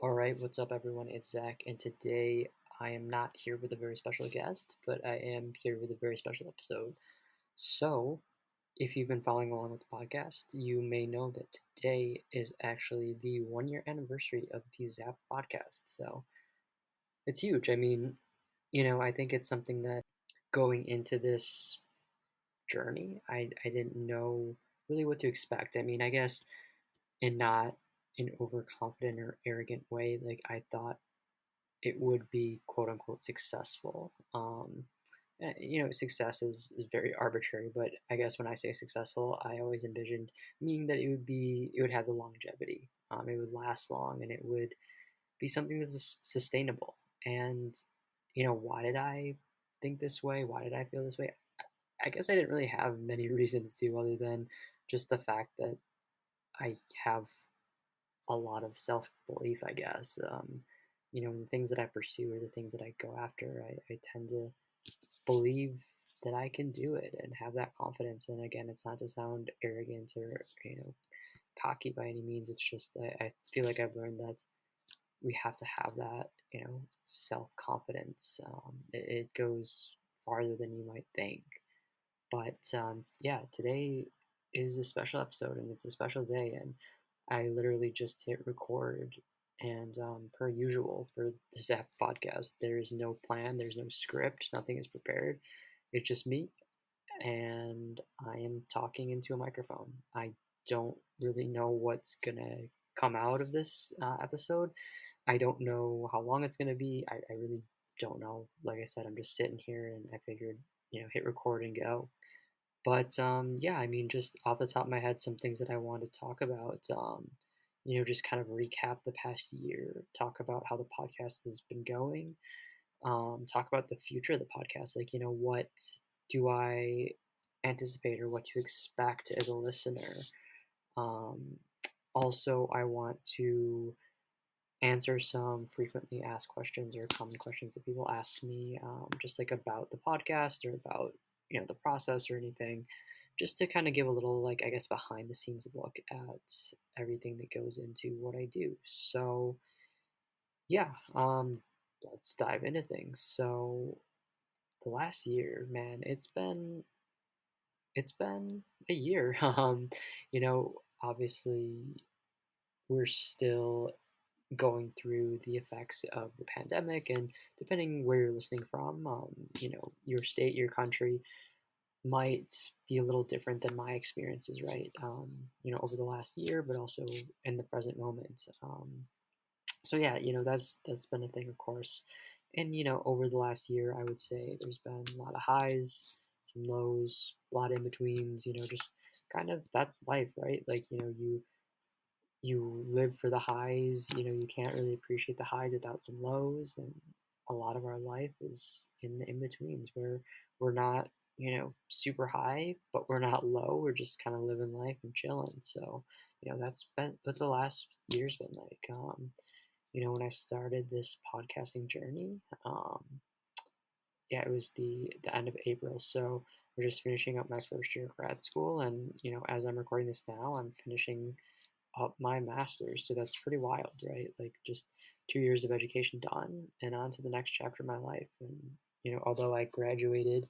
All right, what's up, everyone? It's Zach, and today I am not here with a very special guest, but I am here with a very special episode. So, if you've been following along with the podcast, you may know that today is actually the 1 year anniversary of the ZAP podcast. So, it's huge. I think it's something that going into this journey, I didn't know really what to expect. I guess in not an overconfident or arrogant way, like I thought it would be quote unquote successful. Success is very arbitrary, but I guess when I say successful, I always envisioned meaning that it would have the longevity. It would last long, and it would be something that's sustainable. And why did I think this way? Why did I feel this way? I guess I didn't really have many reasons to, other than just the fact that I have a lot of self belief, I guess. The things that I pursue or the things that I go after, I tend to believe that I can do it and have that confidence. And again, it's not to sound arrogant or cocky by any means. It's just I feel like I've learned that we have to have that self confidence. It goes farther than you might think. But yeah, today is a special episode and it's a special day, and I literally just hit record. And per usual for the Zap podcast, there's no plan, there's no script, nothing is prepared. It's just me, and I am talking into a microphone. I don't really know what's gonna come out of this episode. I don't know how long it's gonna be. I really don't know. Like I said, I'm just sitting here, and I figured, hit record and go. But yeah, just off the top of my head, some things that I want to talk about. Just kind of recap the past year, talk about how the podcast has been going, talk about the future of the podcast. Like, what do I anticipate or what to expect as a listener? Um, Also, I want to answer some frequently asked questions or common questions that people ask me, just like about the podcast or about the process or anything, just to kind of give a little, like, I guess, behind the scenes look at everything that goes into what I do. So yeah, let's dive into things. So the last year, man, it's been a year. Obviously we're still going through the effects of the pandemic, and depending where you're listening from, your state, your country might be a little different than my experiences, right? Over the last year, but also in the present moment. So yeah, that's been a thing, of course. And over the last year, I would say there's been a lot of highs, some lows, a lot of in betweens. Just kind of that's life, right? Like you live for the highs. You can't really appreciate the highs without some lows, and a lot of our life is in the in betweens where we're not super high, but we're not low. We're just kind of living life and chilling. So that's been what the last year's been like. When I started this podcasting journey, yeah, it was the end of April. So we're just finishing up my first year of grad school, and as I'm recording this now, I'm finishing up my master's. So that's pretty wild, right? Like just 2 years of education done, and on to the next chapter of my life. And although I graduated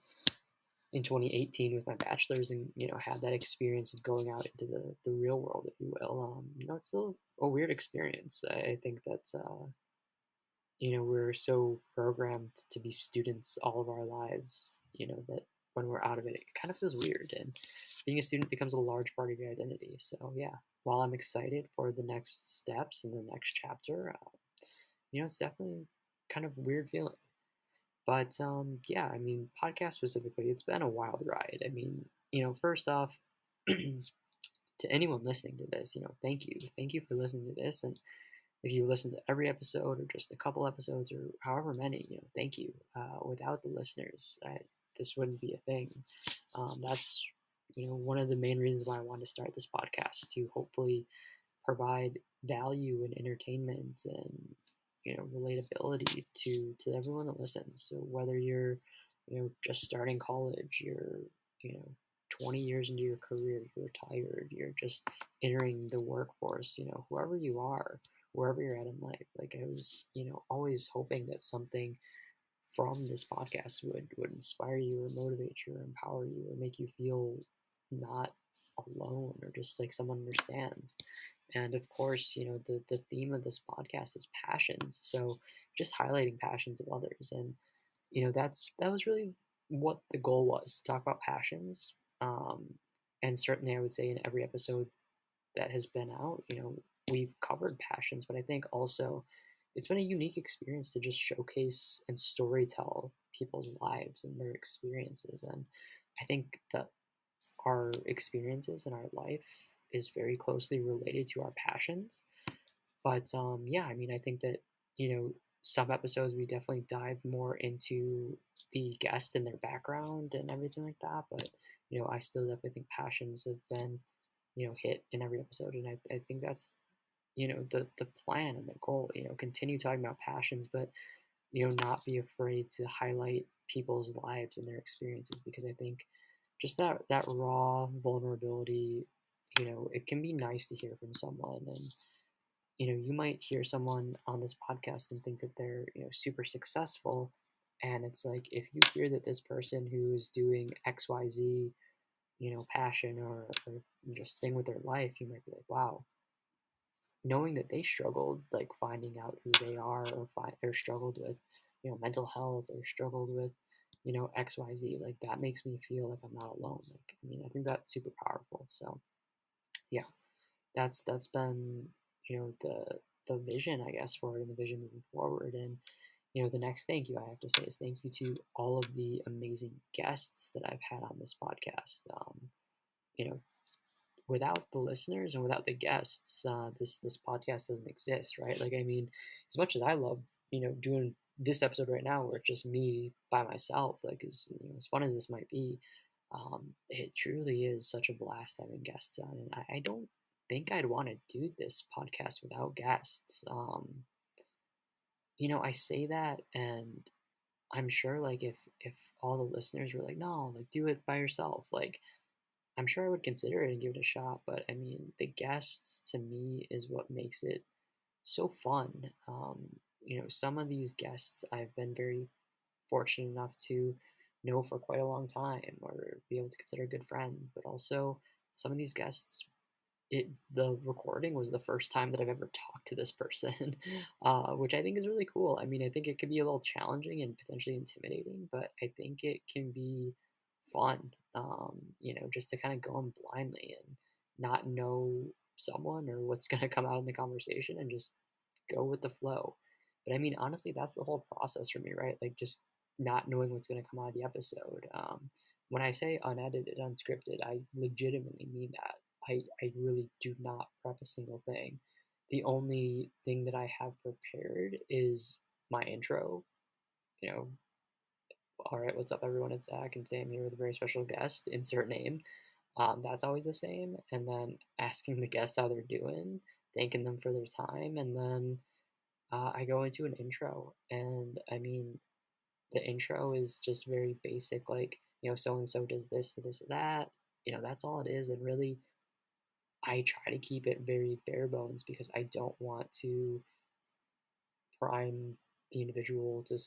in 2018 with my bachelor's, and had that experience of going out into the real world, if you will, it's still a weird experience. I think that we're so programmed to be students all of our lives, that when we're out of it, it kind of feels weird. And being a student becomes a large part of your identity. So, yeah, while I'm excited for the next steps and the next chapter, it's definitely kind of weird feeling. But yeah, podcast specifically, it's been a wild ride. First off, to anyone listening to this, thank you. Thank you for listening to this. And if you listen to every episode or just a couple episodes or however many, thank you. Without the listeners, this wouldn't be a thing. That's one of the main reasons why I wanted to start this podcast, to hopefully provide value and entertainment and relatability to everyone that listens. So whether you're just starting college, you're you know 20 years into your career, you're retired, you're just entering the workforce, whoever you are, wherever you're at in life. Like I was, always hoping that something from this podcast would inspire you or motivate you or empower you or make you feel not alone or just like someone understands. And of course, the theme of this podcast is passions. So just highlighting passions of others. And that was really what the goal was, to talk about passions. Um, and certainly I would say in every episode that has been out, we've covered passions, but I think also it's been a unique experience to just showcase and storytell people's lives and their experiences. And I think that our experiences in our life is very closely related to our passions. But yeah, I mean, I think that, some episodes we definitely dive more into the guest and their background and everything like that. But, I still definitely think passions have been, hit in every episode. And I think that's, the plan and the goal, continue talking about passions, but, not be afraid to highlight people's lives and their experiences, because I think just that raw vulnerability, it can be nice to hear from someone. And you might hear someone on this podcast and think that they're, super successful. And it's like, if you hear that this person who's doing XYZ, passion or just thing with their life, you might be like, wow, knowing that they struggled, like finding out who they are, or struggled with, mental health, or struggled with, XYZ, like that makes me feel like I'm not alone. Like, I mean, I think that's super powerful. So yeah, that's been, the vision, I guess, for it, and the vision moving forward. And the next thank you I have to say is thank you to all of the amazing guests that I've had on this podcast. You know, Without the listeners and without the guests, this podcast doesn't exist, right? Like, I mean, as much as I love, doing this episode right now, where it's just me by myself, like, as fun as this might be, it truly is such a blast having guests on. And I don't think I'd want to do this podcast without guests. I say that, and I'm sure, like, if all the listeners were like, no, like, do it by yourself, like, I'm sure I would consider it and give it a shot. But I mean, the guests to me is what makes it so fun. Some of these guests I've been very fortunate enough to know for quite a long time, or be able to consider a good friend. But also, some of these guests, the recording was the first time that I've ever talked to this person, which I think is really cool. I mean, I think it could be a little challenging and potentially intimidating, but I think it can be fun, just to kind of go in blindly and not know someone or what's going to come out in the conversation, and just go with the flow. But I mean, honestly, that's the whole process for me, right? Like, just not knowing what's going to come out of the episode. When I say unedited, unscripted, I legitimately mean that. I really do not prep a single thing. The only thing that I have prepared is my intro. You know, all right, what's up, everyone? It's Zach, and today I'm here with a very special guest. Insert name. That's always the same. And then asking the guest how they're doing, thanking them for their time, and then I go into an intro. And I mean, the intro is just very basic, like, so and so does this, this, that. That's all it is. And really, I try to keep it very bare bones, because I don't want to prime the individual to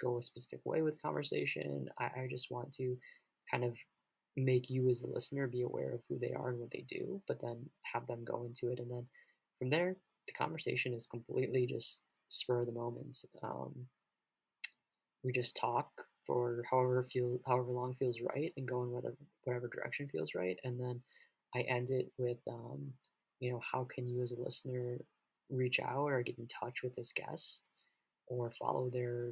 go a specific way with conversation. I just want to kind of make you as the listener be aware of who they are and what they do, but then have them go into it. And then from there, the conversation is completely just spur of the moment. We just talk for however long feels right, and go in whatever direction feels right. And then I end it with, how can you as a listener reach out or get in touch with this guest, or follow their,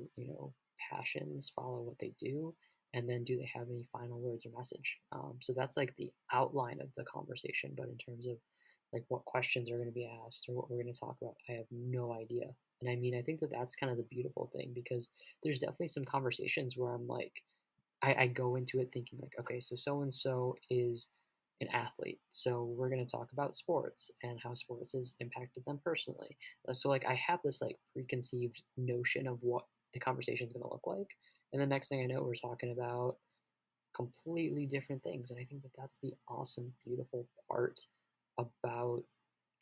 passions, follow what they do, and then do they have any final words or message? So that's like the outline of the conversation. But in terms of like what questions are going to be asked or what we're going to talk about, I have no idea. And I mean, I think that that's kind of the beautiful thing, because there's definitely some conversations where I'm like, I go into it thinking like, okay, so and so is an athlete, so we're going to talk about sports and how sports has impacted them personally. So like, I have this like preconceived notion of what the conversation is going to look like, and the next thing I know, we're talking about completely different things. And I think that that's the awesome, beautiful part about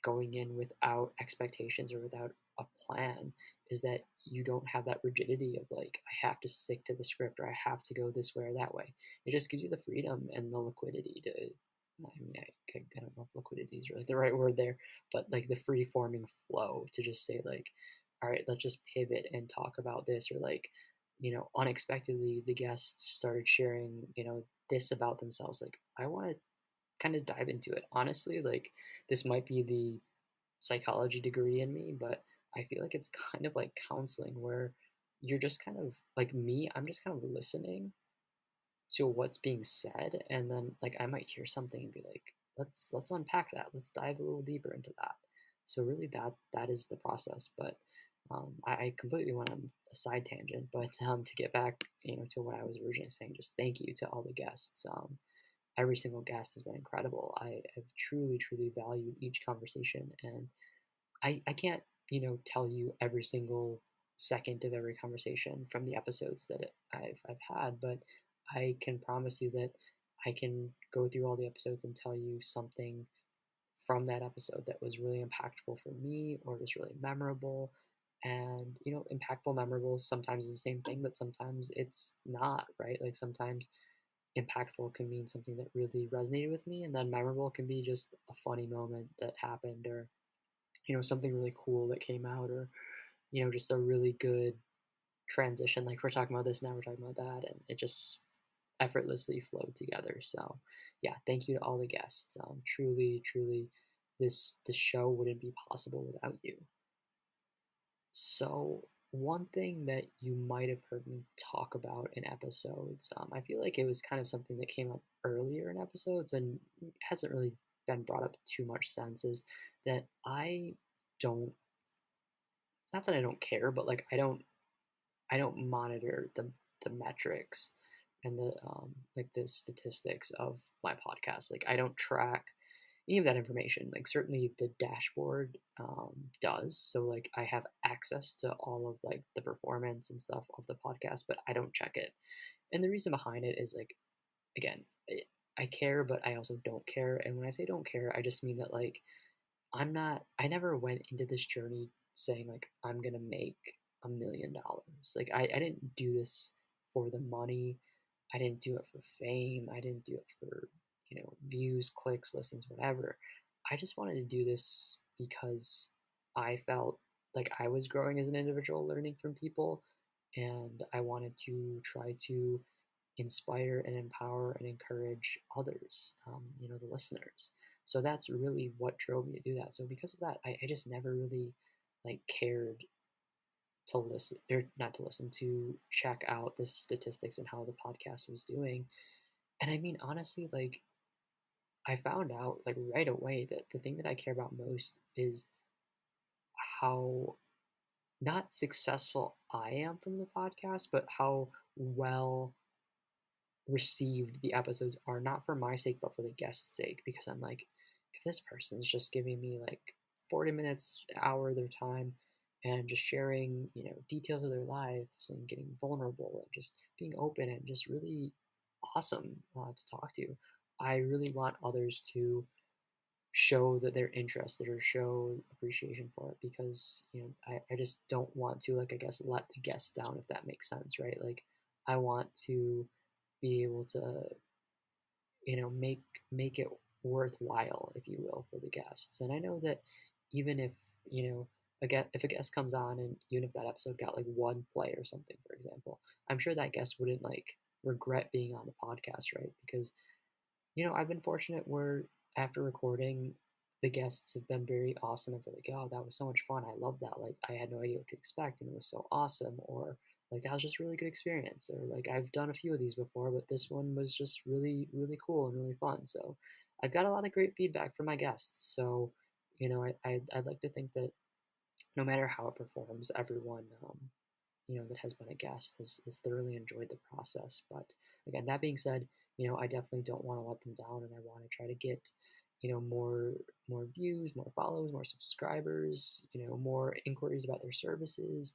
going in without expectations or without a plan, is that you don't have that rigidity of like, I have to stick to the script or I have to go this way or that way. It just gives you the freedom and the liquidity to, I mean, I don't know if liquidity is really the right word there, but like the free forming flow to just say, like, all right, let's just pivot and talk about this. Or like, unexpectedly, the guests started sharing, this about themselves. Like, I want to kind of dive into it. Honestly, like, this might be the psychology degree in me, but I feel like it's kind of like counseling where you're just kind of like me, I'm just kind of listening to what's being said, and then like I might hear something and be like, let's unpack that. Let's dive a little deeper into that. So really that is the process. But I completely went on a side tangent, but to get back, to what I was originally saying, just thank you to all the guests. Every single guest has been incredible. I have truly, truly valued each conversation, and I can't, tell you every single second of every conversation from the episodes that I've had, but I can promise you that I can go through all the episodes and tell you something from that episode that was really impactful for me or was really memorable. And, impactful, memorable sometimes is the same thing, but sometimes it's not, right? Like sometimes impactful can mean something that really resonated with me, and then memorable can be just a funny moment that happened, or something really cool that came out, or just a really good transition. Like, we're talking about this now, we're talking about that, and it just effortlessly flowed together. So yeah, thank you to all the guests. Truly, truly, this show wouldn't be possible without you. So one thing that you might have heard me talk about in episodes, I feel like it was kind of something that came up earlier in episodes and hasn't really been brought up too much since, is that I don't, not that I don't care, but like I don't monitor the metrics and the like the statistics of my podcast. Like, I don't track any of that information. Like, certainly the dashboard does. So like I have access to all of like the performance and stuff of the podcast, but I don't check it. And the reason behind it is like, again, I care, but I also don't care. And when I say don't care, I just mean that like I never went into this journey saying like I'm gonna make $1 million. Like, I didn't do this for the money. I didn't do it for fame. I didn't do it for, views, clicks, listens, whatever. I just wanted to do this because I felt like I was growing as an individual, learning from people, and I wanted to try to inspire and empower and encourage others, the listeners. So that's really what drove me to do that. So because of that, I just never really like cared to listen, or not to listen, to check out the statistics and how the podcast was doing. And I mean, honestly, like, I found out like right away that the thing that I care about most is how not successful I am from the podcast, but how well received the episodes are, not for my sake but for the guest's sake, because I'm like, if this person's just giving me like 40 minutes, hour of their time, and just sharing, details of their lives and getting vulnerable and just being open and just really awesome to talk to, I really want others to show that they're interested or show appreciation for it, because I just don't want to, like, I guess, let the guests down, if that makes sense, right? Like, I want to be able to, make it worthwhile, if you will, for the guests. And I know that even if, if a guest comes on, and even if that episode got like one play or something, for example, I'm sure that guest wouldn't like regret being on the podcast, right? Because I've been fortunate where after recording, the guests have been very awesome and said like, "Oh, that was so much fun. I love that. Like, I had no idea what to expect, and it was so awesome." Or like, "That was just a really good experience." Or like, "I've done a few of these before, but this one was just really, really cool and really fun." So I've got a lot of great feedback from my guests. So I'd like to think that no matter how it performs, everyone that has been a guest has thoroughly enjoyed the process. But again, that being said, I definitely don't want to let them down, and I want to try to get, more views, more follows, more subscribers, more inquiries about their services,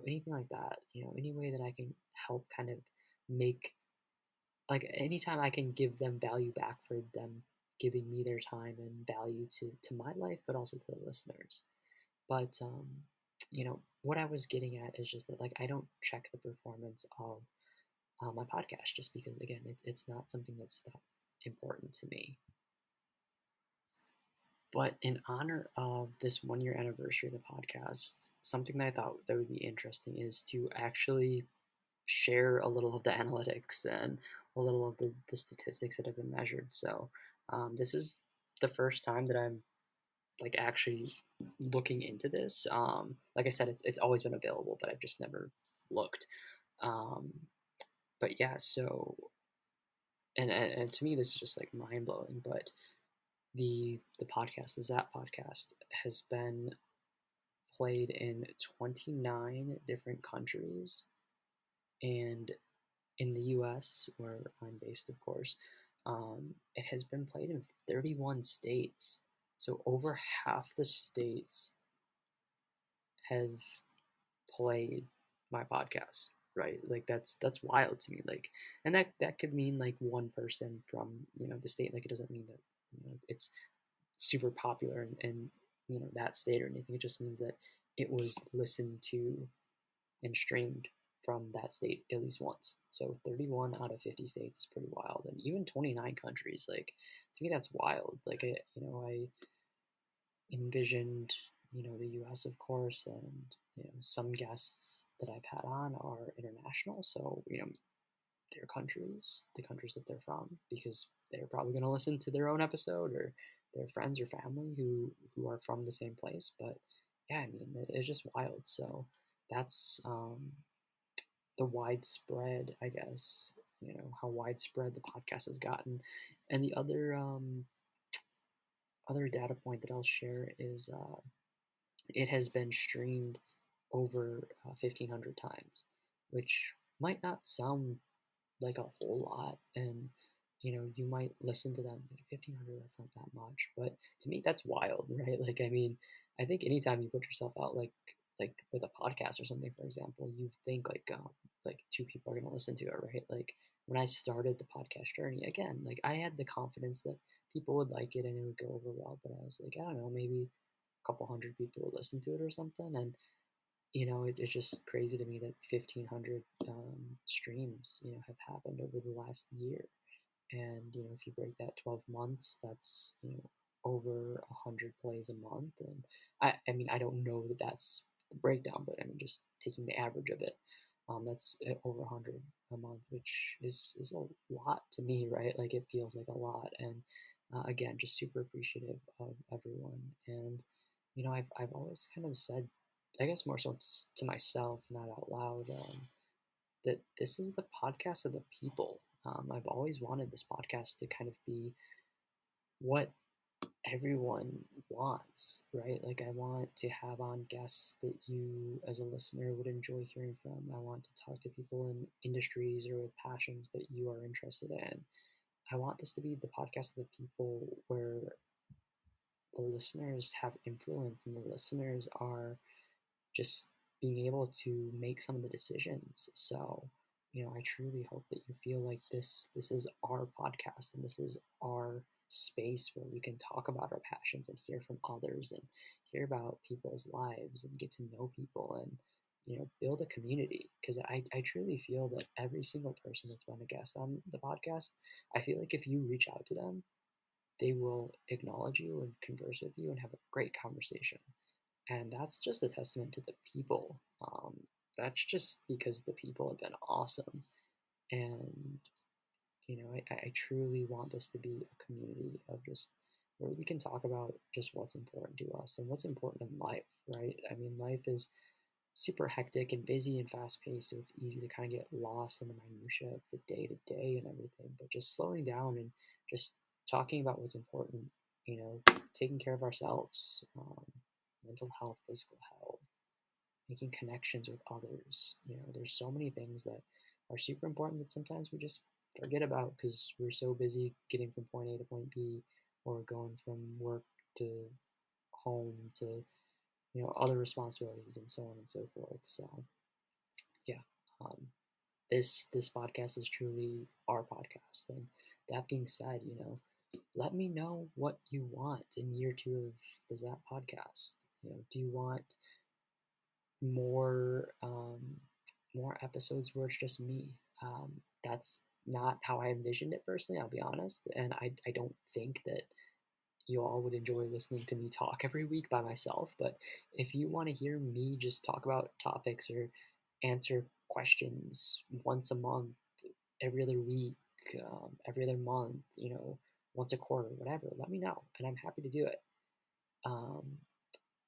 anything like that, any way that I can help kind of make like anytime I can give them value back for them giving me their time and value to my life, but also to the listeners. But what I was getting at is just that like I don't check the performance of my podcast just because again it's not something that's that important to me. But in honor of this 1 year anniversary of the podcast, something that I thought that would be interesting is to actually share a little of the analytics and a little of the statistics that have been measured. So this is the first time that I'm like actually looking into this. Like I said, it's always been available, but I've just never looked. Um, but yeah, so and to me this is just like mind blowing. But the podcast, the ZAP podcast, has been played in 29 different countries, and in the US, where I'm based, of course, it has been played in 31 states. So over half the states have played my podcast, right? Like that's wild to me. Like, and that could mean like one person from the state. Like, it doesn't mean that it's super popular in that state or anything. It just means that it was listened to and streamed from that state at least once. So 31 out of 50 states is pretty wild, and even 29 countries. Like, to me, that's wild. Like, I envisioned the U.S. of course, and some guests that I've had on are international. So their countries, the countries that they're from, because they're probably going to listen to their own episode, or their friends or family who are from the same place. But yeah, I mean, it's just wild. So that's the widespread, I guess, how widespread the podcast has gotten. And the other data point that I'll share is it has been streamed over 1,500 times, which might not sound like a whole lot, and you might listen to that and think 1,500, that's not that much, but to me that's wild, right? Like, I mean, I think anytime you put yourself out, like with a podcast or something, for example, you think like two people are going to listen to it, right? Like, when I started the podcast journey, again, like I had the confidence that people would like it and it would go over well, but I was like, I don't know, maybe a couple hundred people would listen to it or something. And it's just crazy to me that 1,500 streams, have happened over the last year. And, if you break that 12 months, that's, over 100 plays a month. And I mean, I don't know that that's the breakdown, but I mean, just taking the average of it, that's over 100 a month, which is a lot to me, right? Like, it feels like a lot. And again, just super appreciative of everyone. And, I've always kind of said, I guess more so to myself, not out loud, that this is the podcast of the people. I've always wanted this podcast to kind of be what everyone wants, right? Like, I want to have on guests that you, as a listener, would enjoy hearing from. I want to talk to people in industries or with passions that you are interested in. I want this to be the podcast of the people, where the listeners have influence and the listeners are just being able to make some of the decisions. So, I truly hope that you feel like this is our podcast, and this is our space where we can talk about our passions and hear from others and hear about people's lives and get to know people and build a community. Because I truly feel that every single person that's been a guest on the podcast, I feel like if you reach out to them, they will acknowledge you and converse with you and have a great conversation. And that's just a testament to the people. That's just because the people have been awesome. And, I truly want this to be a community of just where we can talk about just what's important to us and what's important in life, right? I mean, life is super hectic and busy and fast paced, so it's easy to kind of get lost in the minutia of the day to day and everything. But just slowing down and just talking about what's important, taking care of ourselves, mental health, physical health, making connections with others. There's so many things that are super important that sometimes we just forget about because we're so busy getting from point A to point B, or going from work to home to other responsibilities and so on and so forth. So yeah, um, this podcast is truly our podcast. And that being said, let me know what you want in year two of the Zap podcast. Do you want more more episodes where it's just me? That's not how I envisioned it personally, I'll be honest. And I don't think that you all would enjoy listening to me talk every week by myself. But if you want to hear me just talk about topics or answer questions once a month, every other week, every other month, once a quarter, whatever, let me know. And I'm happy to do it. Um,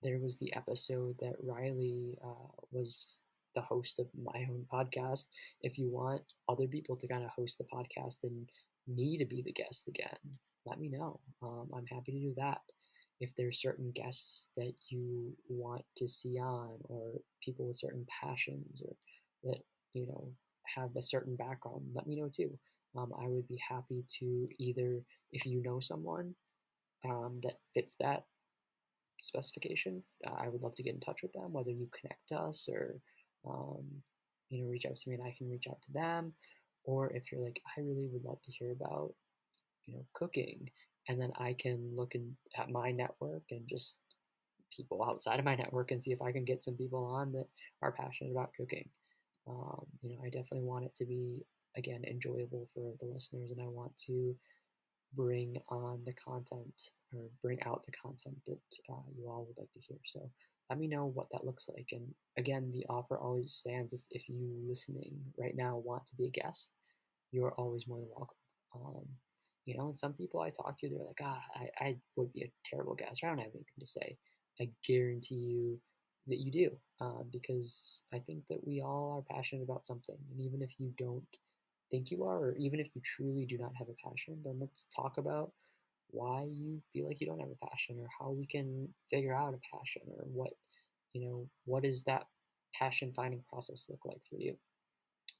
there was the episode that Riley was the host of my own podcast. If you want other people to kind of host the podcast and me to be the guest again, let me know. I'm happy to do that. If there's certain guests that you want to see on, or people with certain passions, or that have a certain background, let me know too. I would be happy to either, if you know someone that fits that specification, I would love to get in touch with them, whether you connect us or, um, reach out to me and I can reach out to them. Or if you're like, I really would love to hear about, cooking, and then I can look at my network and just people outside of my network and see if I can get some people on that are passionate about cooking. I definitely want it to be, again, enjoyable for the listeners, and I want to bring on the content, or bring out the content that you all would like to hear. So let me know what that looks like. And again, the offer always stands. If you listening right now want to be a guest, you're always more than welcome. Um, and some people I talk to, they're like, I would be a terrible guest, or I don't have anything to say. I guarantee you that you do, because I think that we all are passionate about something. And even if you don't think you are, or even if you truly do not have a passion, then let's talk about why you feel like you don't have a passion, or how we can figure out a passion, or what does that passion finding process look like for you.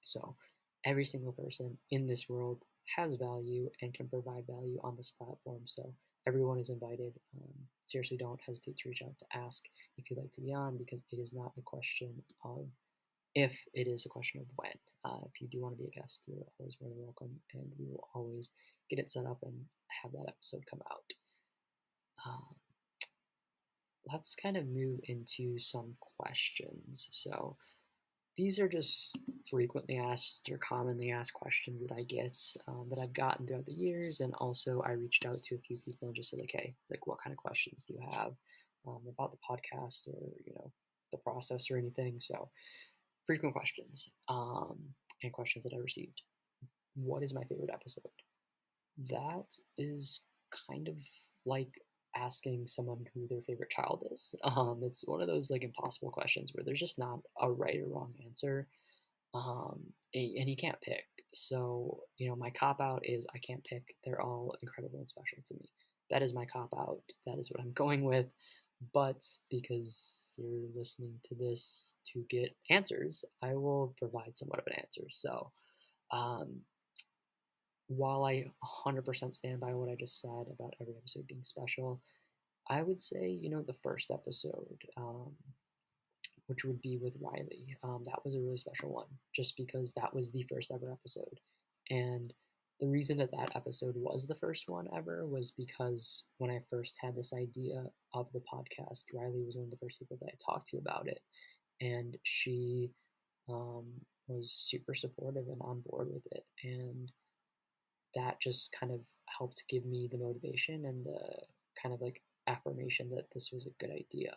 So every single person in this world has value and can provide value on this platform. So everyone is invited. Seriously, don't hesitate to reach out to ask if you'd like to be on, because it is not a question of if, it is a question of when. If you do want to be a guest, you're always more than welcome, and we will always get it set up and have that episode come out. Um, let's kind of move into some questions. So these are just frequently asked or commonly asked questions that I get, that I've gotten throughout the years. And also I reached out to a few people and just said, like, hey, like, what kind of questions do you have about the podcast, or, the process or anything? So frequent questions, and questions that I received. What is my favorite episode? That is kind of like asking someone who their favorite child is. It's one of those like impossible questions where there's just not a right or wrong answer, and you can't pick. So my cop out is I can't pick. They're all incredible and special to me. That is my cop out. That is what I'm going with. But because you're listening to this to get answers, I will provide somewhat of an answer. So, um, while I 100% stand by what I just said about every episode being special, I would say, the first episode, which would be with Riley, that was a really special one, just because that was the first ever episode. And the reason that that episode was the first one ever was because when I first had this idea of the podcast, Riley was one of the first people that I talked to about it. And she um, was super supportive and on board with it. And that just kind of helped give me the motivation and the kind of like affirmation that this was a good idea.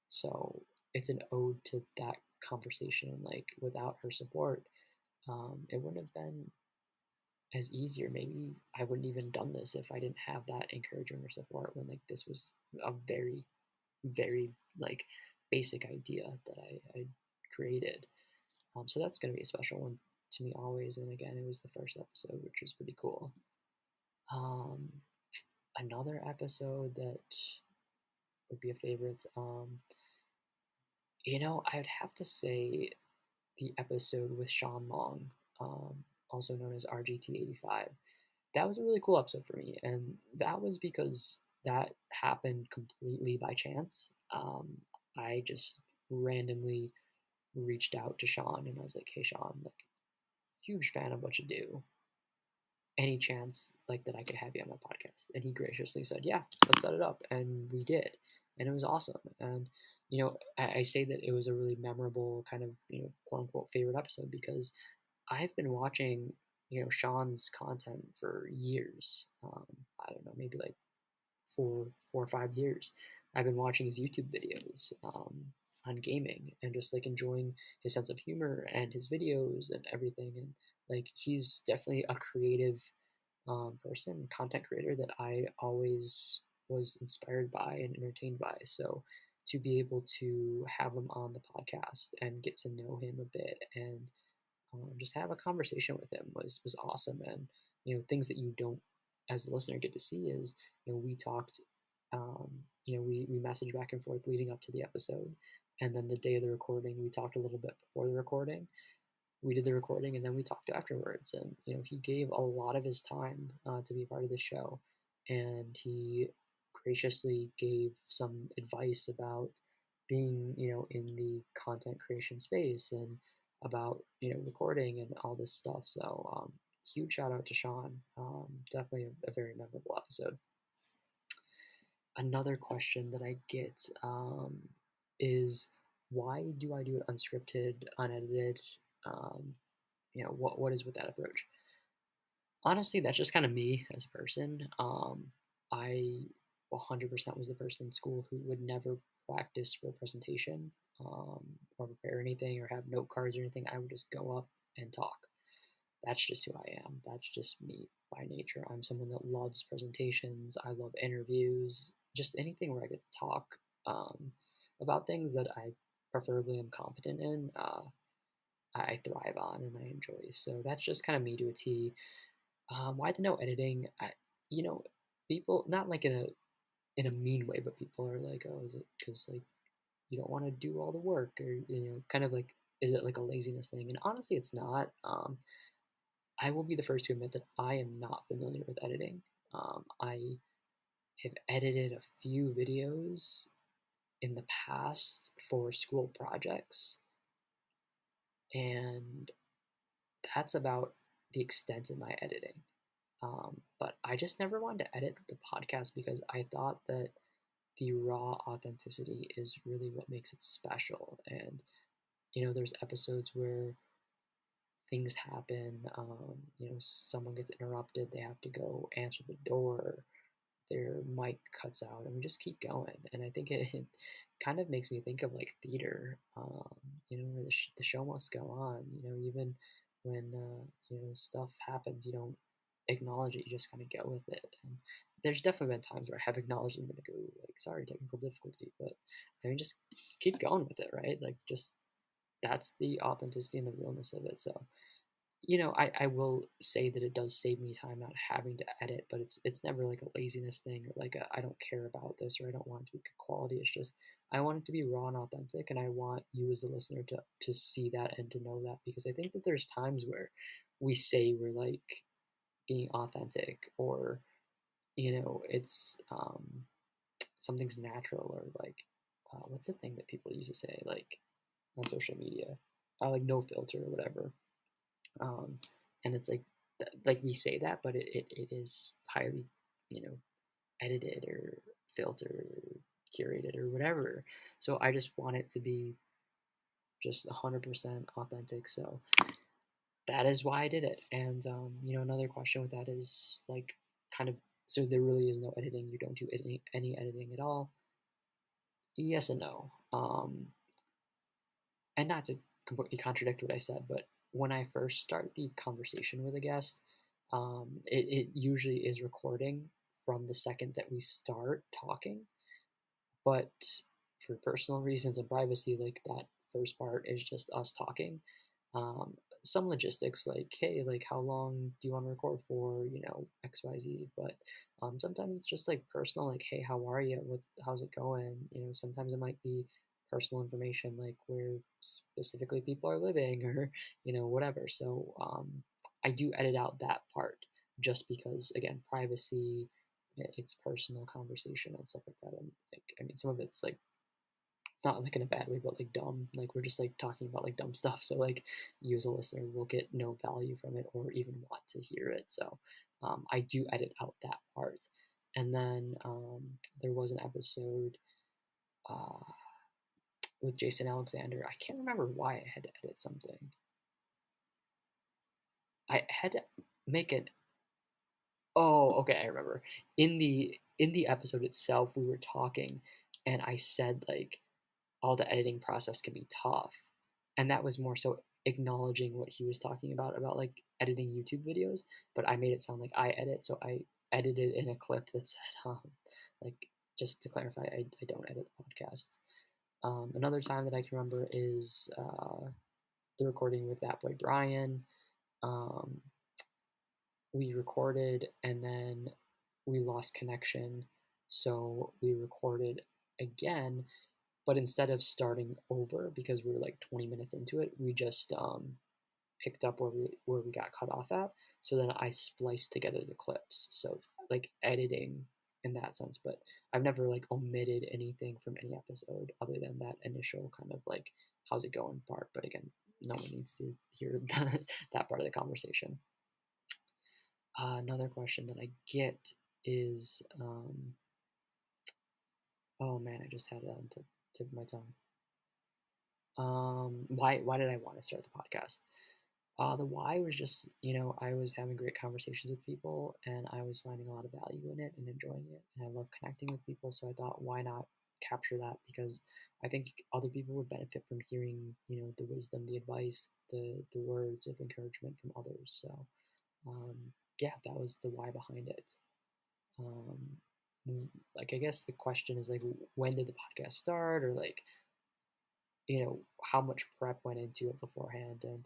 So it's an ode to that conversation. Like, without her support, it wouldn't have been as easy, or maybe I wouldn't even done this if I didn't have that encouragement or support, when like this was a very, very like basic idea that I created. So that's going to be a special one to me always. And again, it was the first episode, which was pretty cool. Um, Another episode that would be a favorite, I'd have to say the episode with Sean Long, um, also known as RGT85. That was a really cool episode for me, and that was because that happened completely by chance. I just randomly reached out to Sean, and I was like, "Hey, Sean, like, huge fan of what you do. Any chance like that I could have you on my podcast?" And he graciously said, "Yeah, let's set it up." And we did. And it was awesome. And, I say that it was a really memorable kind of, quote unquote favorite episode because I've been watching, Sean's content for years. I don't know, maybe like 4 or 5 years. I've been watching his YouTube videos on gaming and just like enjoying his sense of humor and his videos and everything. And like he's definitely a creative person, content creator that I always was inspired by and entertained by. So to be able to have him on the podcast and get to know him a bit and just have a conversation with him was awesome. And things that you don't, as a listener, get to see is we talked, we messaged back and forth leading up to the episode, and then the day of the recording we talked a little bit before the recording. We did the recording and then we talked afterwards, and he gave a lot of his time to be a part of the show, and he graciously gave some advice about being in the content creation space and about recording and all this stuff. So huge shout out to Sean. Definitely a very memorable episode. Another question that I get is, why do I do it unscripted, unedited? um, what is with that approach? Honestly, that's just kind of me as a person. I 100% was the person in school who would never practice for a presentation, or prepare anything or have note cards or anything. I would just go up and talk. That's just who I am. That's just me by nature. I'm someone that loves presentations. I love interviews, just anything where I get to talk um, about things that I preferably am competent in. I thrive on and I enjoy. So that's just kind of me to a T. Why the no editing? You know, people, not like in a mean way, but people are like, "Oh, is it because like you don't want to do all the work, or kind of like, is it like a laziness thing?" And honestly, it's not. I will be the first to admit that I am not familiar with editing. I have edited a few videos in the past for school projects, and that's about the extent of my editing. But I just never wanted to edit the podcast because I thought that the raw authenticity is really what makes it special. And, there's episodes where things happen, someone gets interrupted, they have to go answer the door, their mic cuts out, and we just keep going. And I think it kind of makes me think of like theater, where the show must go on, even when, stuff happens, you don't acknowledge it, you just kind of go with it. And there's definitely been times where I have acknowledged it and been like, "Ooh, like, sorry, technical difficulty," but I mean, just keep going with it, right? Like, just that's the authenticity and the realness of it. So, I will say that it does save me time not having to edit, but it's never like a laziness thing or like I don't care about this or I don't want it to be good quality. It's just I want it to be raw and authentic, and I want you as the listener to see that and to know that, because I think that there's times where we say we're like being authentic, or it's something's natural, or like what's the thing that people used to say like on social media, like no filter or whatever. um, and it's like we say that, but it is highly edited or filtered or curated or whatever. So I just want it to be just 100% authentic. So that is why I did it. And another question with that is like, kind of, so there really is no editing. You don't do any editing at all. Yes and no. And not to completely contradict what I said, but when I first start the conversation with a guest, it usually is recording from the second that we start talking. But for personal reasons and privacy, like that first part is just us talking. Um, some logistics, like, hey, like, how long do you want to record for? XYZ. But sometimes it's just like personal, like, hey, how are you? How's it going? Sometimes it might be personal information, like where specifically people are living, or whatever. So I do edit out that part just because, again, privacy, it's personal conversation and stuff like that. And like, I mean, some of it's like not like in a bad way, but like dumb. Like we're just like talking about like dumb stuff. So like you as a listener will get no value from it or even want to hear it. So I do edit out that part. And then there was an episode uh, with Jason Alexander. I can't remember why I had to edit something. I had to make it. Oh, okay, I remember. In the episode itself, we were talking, and I said like all the editing process can be tough, and that was more so acknowledging what he was talking about like editing YouTube videos. But I made it sound like I edit, so I edited in a clip that said, like just to clarify, I don't edit the podcast. Another time that I can remember is the recording with that boy Brian. Um, we recorded and then we lost connection. So we recorded again, but instead of starting over because we were like 20 minutes into it, we just picked up where we got cut off at. So then I spliced together the clips. So like editing in that sense, but I've never like omitted anything from any episode other than that initial kind of like how's it going part. But again, no one needs to hear that part of the conversation. Another question that I get is, oh man, I just had it on the tip of my tongue. Why did I want to start the podcast? The why was just, I was having great conversations with people and I was finding a lot of value in it and enjoying it. And I love connecting with people. So I thought, why not capture that? Because I think other people would benefit from hearing, the wisdom, the advice, the words of encouragement from others. So, um, yeah, that was the why behind it. Um, like, I guess the question is like, when did the podcast start? Or like, how much prep went into it beforehand, and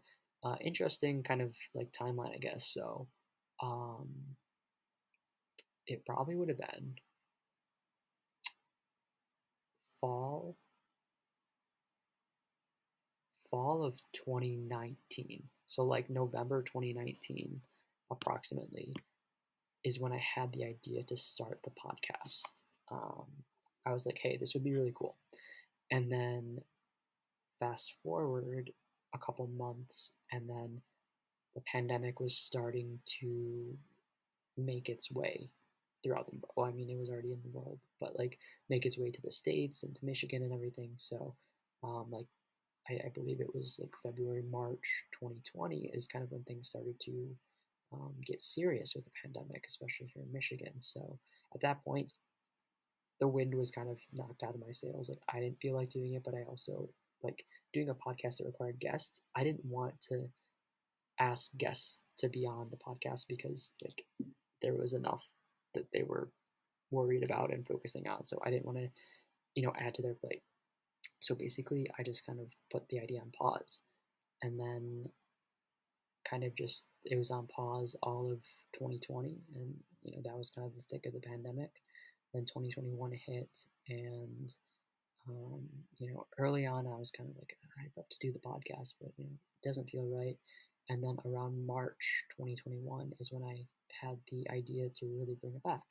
interesting kind of like timeline, I guess. So um, it probably would have been fall fall of 2019. So like November 2019 approximately is when I had the idea to start the podcast. um, I was like, hey, this would be really cool. And then fast forward a couple months, and then the pandemic was starting to make its way throughout the world. Well, I mean, it was already in the world, but like make its way to the states and to Michigan and everything. So, like I believe it was like February, March 2020 is kind of when things started to get serious with the pandemic, especially here in Michigan. So at that point, the wind was kind of knocked out of my sails. Like I didn't feel like doing it, but I also like doing a podcast that required guests. I didn't want to ask guests to be on the podcast because like there was enough that they were worried about and focusing on. So I didn't want to, add to their plate. So basically, I just kind of put the idea on pause, and then kind of just it was on pause all of 2020, and that was kind of the thick of the pandemic. Then 2021 hit, and um, early on I was kind of like, I'd love to do the podcast, but it doesn't feel right. And then around March 2021 is when I had the idea to really bring it back.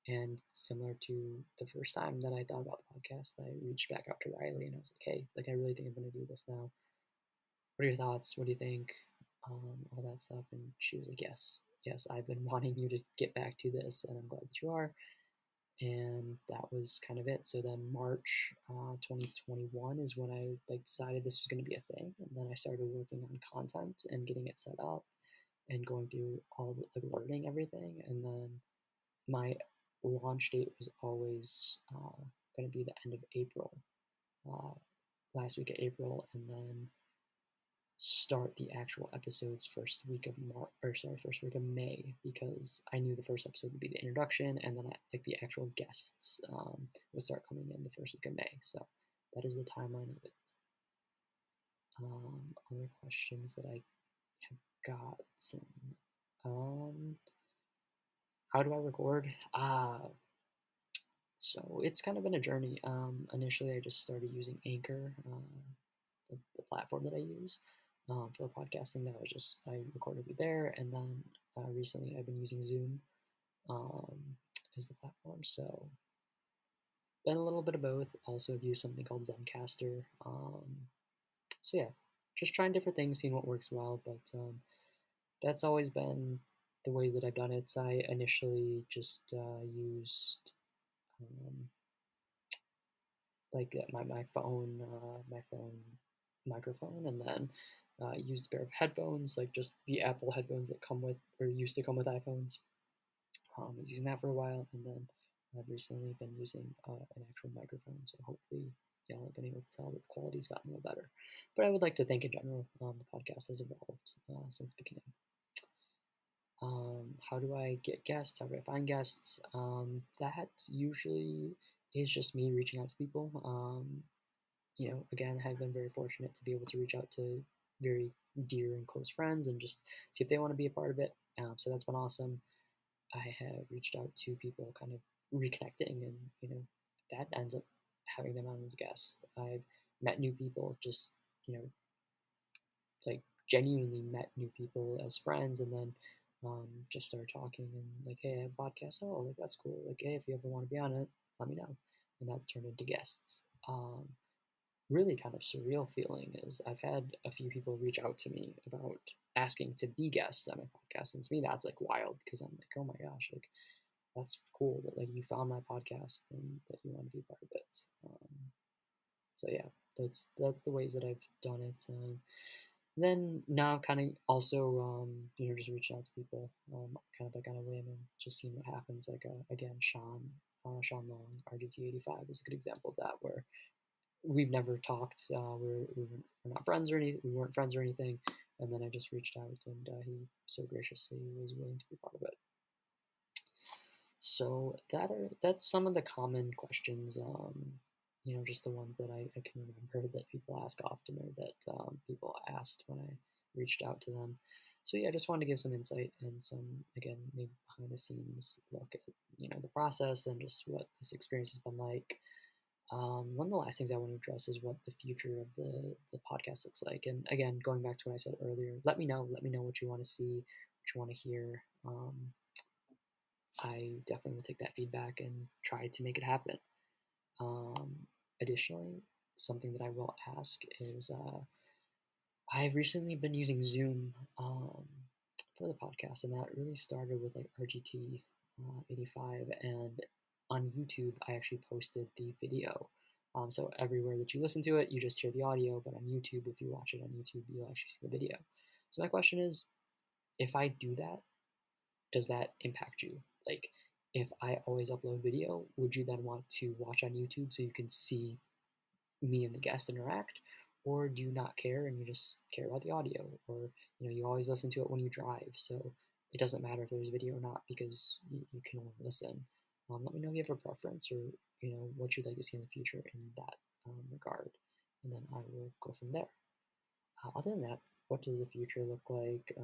And similar to the first time that I thought about the podcast, I reached back out to Riley and I was like, hey, like I really think I'm going to do this now. What are your thoughts? What do you think? All that stuff. And she was like, yes, I've been wanting you to get back to this, and I'm glad that you are. And that was kind of it. So then March 2021 is when I like decided this was going to be a thing, and then I started working on content and getting it set up and going through all the like learning everything. And then my launch date was always going to be the end of April, uh, last week of April, and then start the actual episodes first week of first week of May, because I knew the first episode would be the introduction, and then like the actual guests would start coming in the first week of May. So that is the timeline of it. Other questions that I have gotten. How do I record? So it's kind of been a journey. Initially, I just started using Anchor, the platform that I use for podcasting. That was just I recorded it there, and then recently I've been using Zoom um, as the platform. So been a little bit of both. Also, I've used something called Zencaster. So yeah, just trying different things, seeing what works well. But that's always been the way that I've done it. So I initially just used um, like my phone microphone, and then used a pair of headphones, like just the Apple headphones that come with or used to come with iPhones. I was using that for a while, and then I've recently been using an actual microphone. So hopefully, y'all have been able to tell that the quality's gotten a little better. But I would like to think in general, the podcast has evolved since the beginning. How do I get guests? How do I find guests? That usually is just me reaching out to people. Again, I've been very fortunate to be able to reach out to very dear and close friends and just see if they want to be a part of it. So that's been awesome. I have reached out to people kind of reconnecting, and that ends up having them on as guests. I've met new people, just you know like genuinely met new people as friends, and then just started talking and like, hey, I have a podcast. Oh, like that's cool. Like, hey, if you ever want to be on it, let me know. And that's turned into guests. Really kind of surreal feeling is I've had a few people reach out to me about asking to be guests on my podcast, and to me that's like wild because I'm like, oh my gosh, like that's cool that like you found my podcast and that you want to be part of it. So yeah, that's the ways that I've done it. Then now kind of also just reaching out to people kind of like on a whim and just seeing what happens. Like again, Sean Long, RGT85 is a good example of that, where we've never talked. We're not friends or anything. We weren't friends or anything. And then I just reached out, and he so graciously was willing to be part of it. So that's some of the common questions. Just the ones that I can remember that people ask often, or that people asked when I reached out to them. So yeah, I just wanted to give some insight and some, again, maybe behind the scenes look at the process and just what this experience has been like. One of the last things I want to address is what the future of the podcast looks like. And again, going back to what I said earlier, let me know what you want to see, what you want to hear. I definitely will take that feedback and try to make it happen. Um, Additionally, something that I will ask is I've recently been using Zoom for the podcast, and that really started with like RGT 85. And on YouTube, I actually posted the video. So everywhere that you listen to it, you just hear the audio, but on YouTube, if you watch it on YouTube, you'll actually see the video. So my question is, if I do that, does that impact you? Like, if I always upload video, would you then want to watch on YouTube so you can see me and the guest interact? Or do you not care and you just care about the audio? Or, you always listen to it when you drive, so it doesn't matter if there's video or not because you can only listen. Let me know if you have a preference, or, what you'd like to see in the future in that regard. And then I will go from there. Other than that, what does the future look like?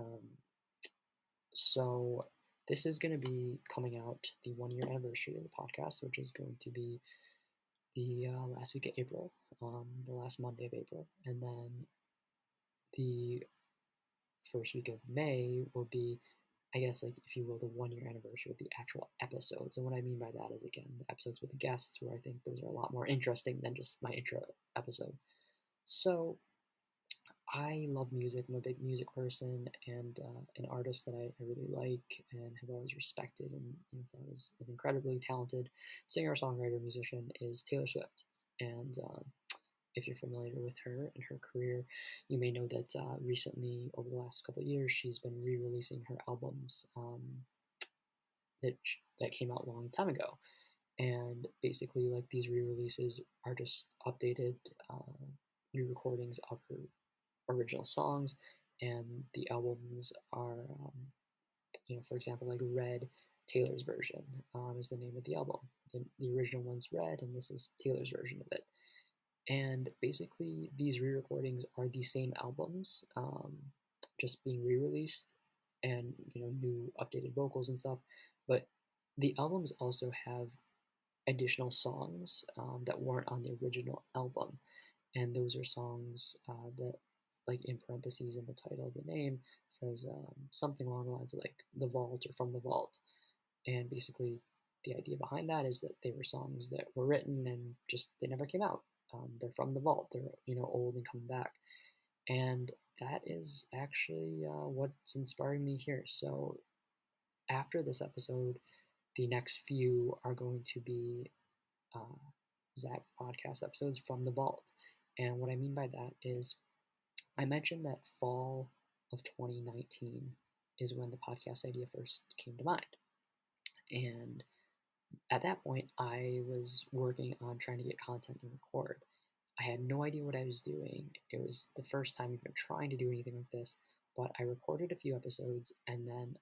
So this is going to be coming out the 1 year anniversary of the podcast, which is going to be the last week of April, the last Monday of April, and then the first week of May will be, I guess, like if you will, the 1 year anniversary of the actual episodes. And what I mean by that is, again, the episodes with the guests, where I think those are a lot more interesting than just my intro episode. So I love music. I'm a big music person, and an artist that I really like and have always respected, and thought was an incredibly talented singer, songwriter, musician is Taylor Swift. And if you're familiar with her and her career, you may know that recently, over the last couple of years, she's been re-releasing her albums that came out a long time ago. And basically, like, these re-releases are just updated re-recordings of her original songs, and the albums are, for example, like Red, Taylor's version is the name of the album. The original one's Red, and this is Taylor's version of it. And basically, these re-recordings are the same albums, just being re-released, and new updated vocals and stuff. But the albums also have additional songs that weren't on the original album, and those are songs that, like, in parentheses in the title of the name, says something along the lines of like "The Vault" or "From the Vault," and basically the idea behind that is that they were songs that were written and just they never came out. They're from the vault. They're old and coming back, and that is actually what's inspiring me here. So after this episode, the next few are going to be uh, ZAP podcast episodes from the vault. And what I mean by that is I mentioned that fall of 2019 is when the podcast idea first came to mind. And at that point, I was working on trying to get content and record. I had no idea what I was doing. It was the first time even trying to do anything like this, but I recorded a few episodes and then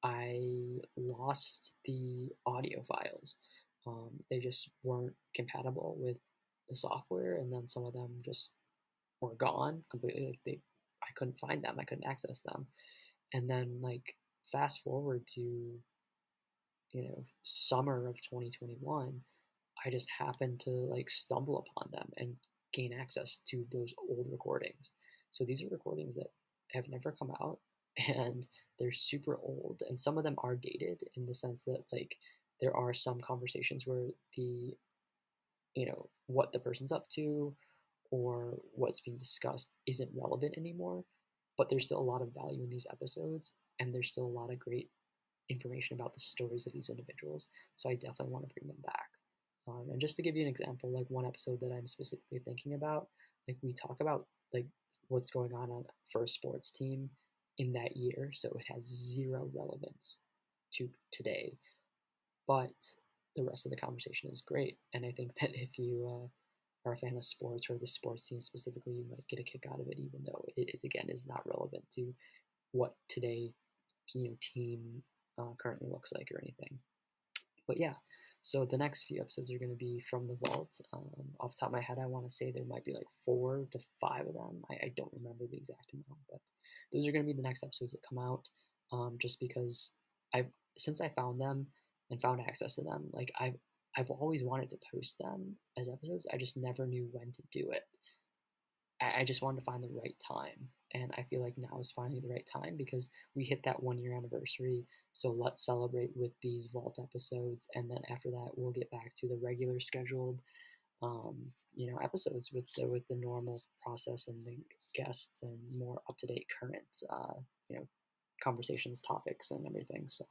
I lost the audio files. They just weren't compatible with the software, and then some of them just were gone completely. Like I couldn't find them. I couldn't access them. And then like fast forward to summer of 2021, I just happened to like stumble upon them and gain access to those old recordings. So these are recordings that have never come out and they're super old, and some of them are dated in the sense that like there are some conversations where the what the person's up to or what's being discussed isn't relevant anymore, but there's still a lot of value in these episodes and there's still a lot of great information about the stories of these individuals. So I definitely want to bring them back. And just to give you an example, like one episode that I'm specifically thinking about, like we talk about like what's going on for a sports team in that year, so it has zero relevance to today, but the rest of the conversation is great. And I think that if you are a fan of sports or the sports team specifically, you might get a kick out of it, even though it again is not relevant to what today team currently looks like or anything. But yeah, so the next few episodes are going to be from the vault. Off the top of my head, I want to say there might be like 4 to 5 of them. I don't remember the exact amount, but those are going to be the next episodes that come out. Just because I've since I found them and found access to them, like I've always wanted to post them as episodes. I just never knew when to do it. I just wanted to find the right time. And I feel like now is finally the right time because we hit that 1 year anniversary. So let's celebrate with these vault episodes. And then after that, we'll get back to the regular scheduled, episodes with the normal process and the guests and more up to date current, you know, conversations, topics, and everything. So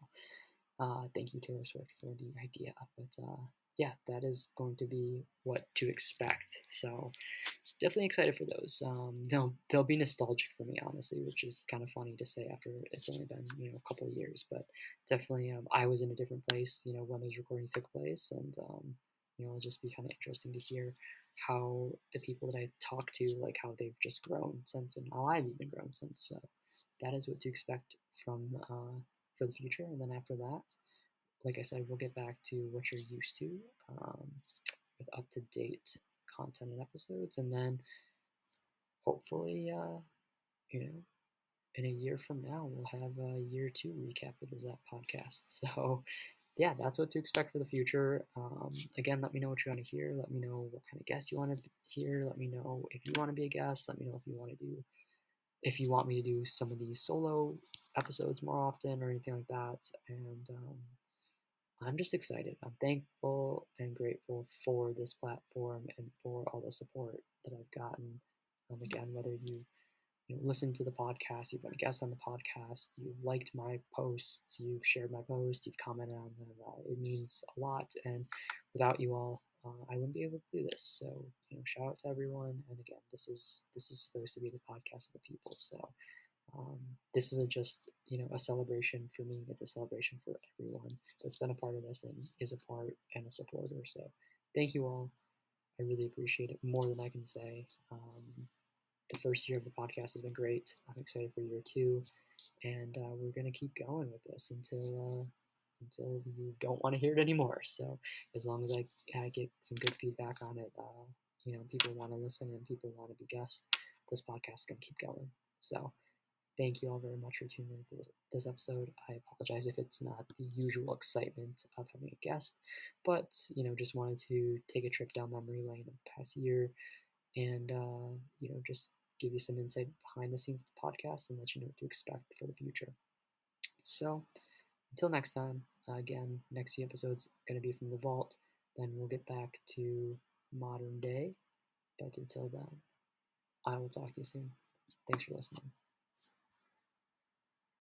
thank you, Taylor Swift, for the idea. But yeah, that is going to be what to expect. So definitely excited for those. They'll be nostalgic for me, honestly, which is kind of funny to say after it's only been a couple of years. But definitely, I was in a different place, when those recordings took place, and it'll just be kind of interesting to hear how the people that I talk to, like how they've just grown since, and how I've even grown since. So that is what to expect from for the future, and then after that, like I said, we'll get back to what you're used to um, with up to date content and episodes, and then hopefully, in a year from now, we'll have a year two recap of the Zap podcast. So, yeah, that's what to expect for the future. Again, let me know what you want to hear. Let me know what kind of guests you want to hear. Let me know if you want to be a guest. Let me know if you want me to do some of these solo episodes more often or anything like that. And I'm just excited. I'm thankful and grateful for this platform and for all the support that I've gotten. Again, whether you listen to the podcast, you've been a guest on the podcast, you've liked my posts, you've shared my posts, you've commented on them. It means a lot, and without you all, I wouldn't be able to do this. So, shout out to everyone. And again, this is supposed to be the podcast of the people. So, this isn't just a celebration for me; it's a celebration for everyone that's been a part of this and is a part and a supporter. So, thank you all. I really appreciate it more than I can say. The first year of the podcast has been great. I'm excited for year two, and we're gonna keep going with this until you don't want to hear it anymore. So as long as I get some good feedback on it, people want to listen and people want to be guests, this podcast is gonna keep going. So thank you all very much for tuning in to this episode. I apologize if it's not the usual excitement of having a guest, but just wanted to take a trip down memory lane of the past year and just give you some insight behind the scenes of the podcast and let you know what to expect for the future. So until next time, Again, next few episodes going to be from the vault. Then we'll get back to modern day. But until then, I will talk to you soon. Thanks for listening.